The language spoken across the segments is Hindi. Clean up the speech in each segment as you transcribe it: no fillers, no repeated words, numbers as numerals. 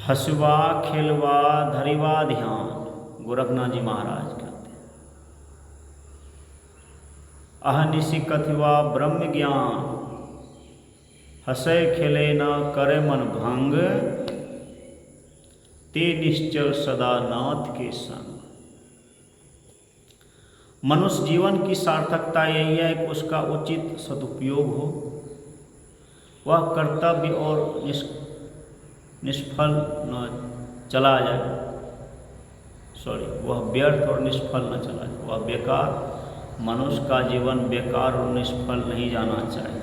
हसवा खेलवा धरिवा ध्यान, गोरखनाथ जी महाराज कहते हैं। अहनिशि कथिवा ब्रह्म ज्ञान, हंसे खेले न करे मन भंग, ते निश्चल सदा नाथ के संग। मनुष्य जीवन की सार्थकता यही है कि उसका उचित सदुपयोग हो, वह कर्तव्य और निष्फल न चला जाए, वह व्यर्थ और निष्फल न चला जाए, वह बेकार, मनुष्य का जीवन बेकार और निष्फल नहीं जाना चाहिए।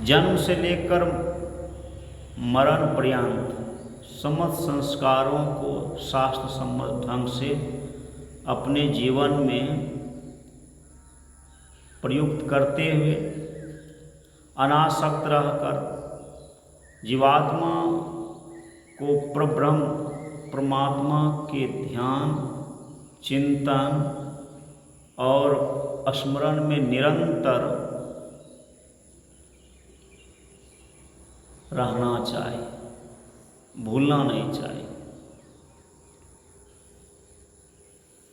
जन्म से लेकर मरण पर्यंत समस्त संस्कारों को शास्त्र सम्मत ढंग से अपने जीवन में प्रयुक्त करते हुए अनासक्त रहकर जीवात्मा को परब्रह्म परमात्मा के ध्यान, चिंतन और स्मरण में निरंतर रहना चाहिए, भूलना नहीं चाहिए।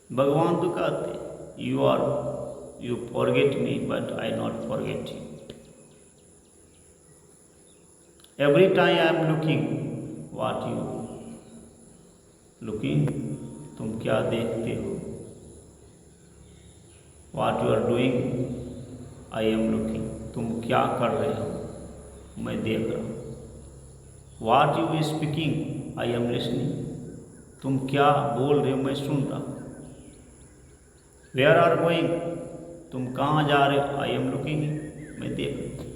भगवान तो कहते you forget me but I not forget you. Every time I am looking what you looking, तुम क्या देखते हो। What you are doing I am looking, तुम क्या कर रहे हो मैं देख रहा हूँ। What you speaking I am listening, तुम क्या बोल रहे हो मैं सुन रहा हूँ। वेयर आर गोइंग, तुम कहाँ जा रहे हो, आई एम लुकिंग, मैं देख रहा हूँ।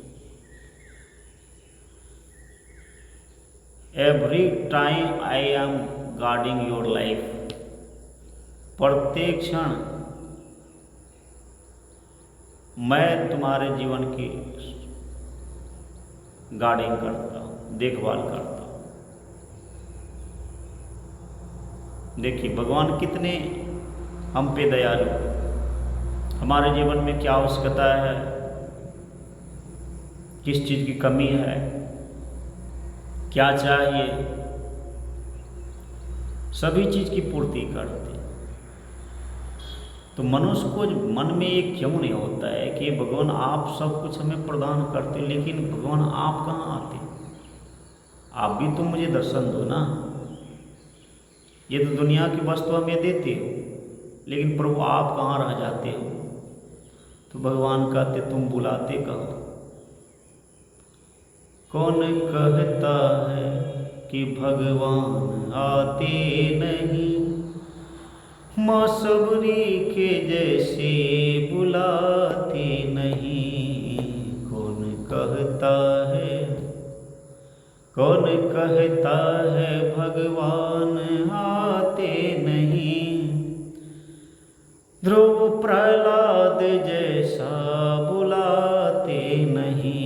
Every time I am guarding your life, प्रत्येक क्षण मैं तुम्हारे जीवन की गार्डिंग करता हूँ, देखभाल करता हूँ। देखिए भगवान कितने हम पे दयालु, हमारे जीवन में क्या आवश्यकता है, किस चीज़ की कमी है, क्या चाहिए, सभी चीज़ की पूर्ति करते। तो मनुष्य को मन में एक क्यों नहीं होता है कि भगवान आप सब कुछ हमें प्रदान करते, लेकिन भगवान आप कहाँ आते, आप भी तो मुझे दर्शन दो ना। ये तो दुनिया की वस्तु हमें देते हो, लेकिन प्रभु आप कहाँ रह जाते हो। तो भगवान कहते तुम बुलाते कहाँ। कौन कहता है कि भगवान आते नहीं, माँ सबरी के जैसे बुलाते नहीं। कौन कहता है, कौन कहता है भगवान आते नहीं। ध्रुव प्रहलाद जैसा बुलाते नहीं।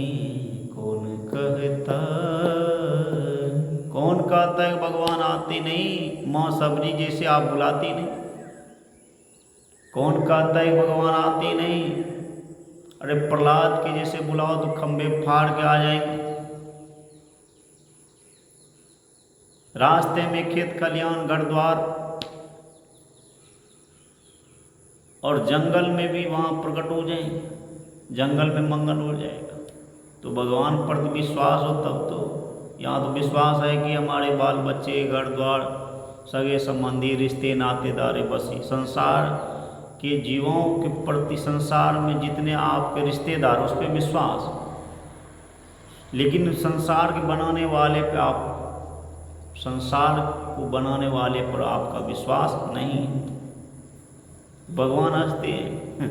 कौन कहता है भगवान आते नहीं, माँ सबरी जैसे आप बुलाती नहीं। कौन कहता है भगवान आते नहीं, अरे प्रहलाद के जैसे बुलाओ तो खंबे फाड़ के आ जाएंगे। रास्ते में खेत खलियान घर द्वार और जंगल में भी वहाँ प्रकट हो जाएंगे, जंगल में मंगल हो जाएगा। तो भगवान पर तो विश्वास हो तब तो। यहाँ तो विश्वास है कि हमारे बाल बच्चे, घर द्वार, सगे संबंधी, रिश्ते नातेदारे बसी, संसार के जीवों के प्रति संसार में जितने आपके रिश्तेदार उस पर विश्वास, लेकिन संसार के बनाने वाले पे आप, संसार को बनाने वाले पर आपका विश्वास नहीं। भगवान हंसते हैं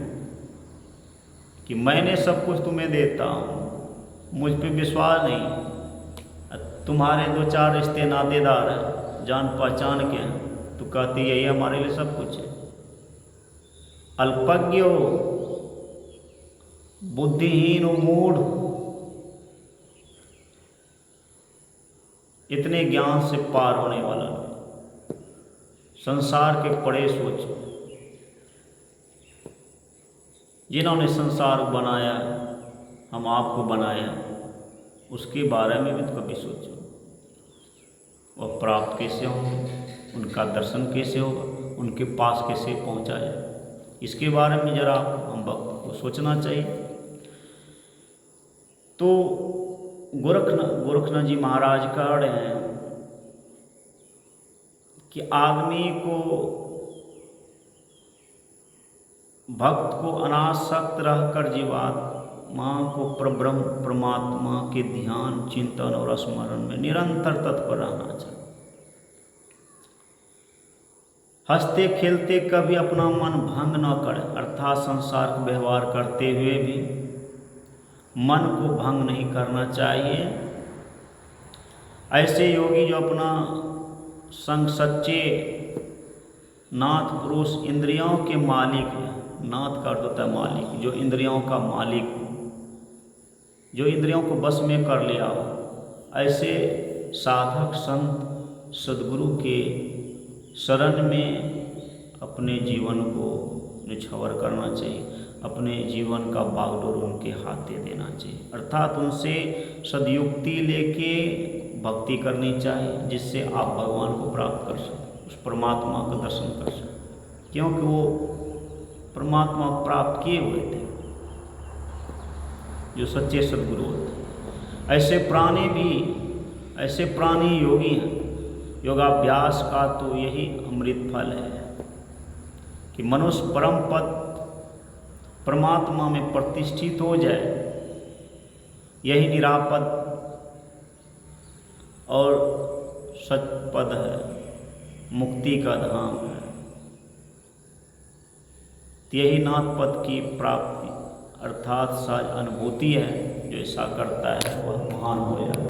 कि मैंने सब कुछ तुम्हें देता हूँ, मुझ पे विश्वास नहीं। तुम्हारे दो चार रिश्ते नातेदार हैं, जान पहचान के हैं, तो कहती यही हमारे लिए सब कुछ है। अल्पज्ञ हो, बुद्धिहीन हो, मूढ़, इतने ज्ञान से पार होने वाला नहीं। संसार के पड़े सोचो, जिन्होंने संसार बनाया, हम आपको बनाया, उसके बारे में भी तो कभी सोचो। वह प्राप्त कैसे होंगे, उनका दर्शन कैसे होगा, उनके पास कैसे पहुंचा जाए, इसके बारे में जरा हम भक्त को सोचना चाहिए। तो गोरखनाथ जी महाराज कह रहे हैं कि आदमी को, भक्त को अनासक्त रहकर जीवात्मा को परब्रह्म परमात्मा के ध्यान, चिंतन और स्मरण में निरंतर तत्पर रहना चाहिए। हंसते खेलते कभी अपना मन भंग न करे, अर्थात संसार का व्यवहार करते हुए भी मन को भंग नहीं करना चाहिए। ऐसे योगी जो अपना संग सच्चे नाथ पुरुष, इंद्रियों के मालिक है, नाथ का अर्थ होता है मालिक, जो इंद्रियों का मालिक हो, जो इंद्रियों को बस में कर लिया हो, ऐसे साधक संत सद्गुरु के शरण में अपने जीवन को निछावर करना चाहिए, अपने जीवन का बागडोर उनके हाथ दे देना चाहिए, अर्थात उनसे सदयुक्ति लेके भक्ति करनी चाहिए, जिससे आप भगवान को प्राप्त कर सकें, उस परमात्मा का दर्शन कर सकें, क्योंकि वो परमात्मा को प्राप्त किए हुए थे जो सच्चे सद्गुरु होते। ऐसे प्राणी योगी हैं। योगाभ्यास का तो यही अमृत फल है कि मनुष्य परम पद परमात्मा में प्रतिष्ठित हो जाए। यही निरापद और सचपद है, मुक्ति का धाम है। यही नाथ पद की प्राप्ति अर्थात सहज अनुभूति है। जो ऐसा करता है वह महान हो जाता है।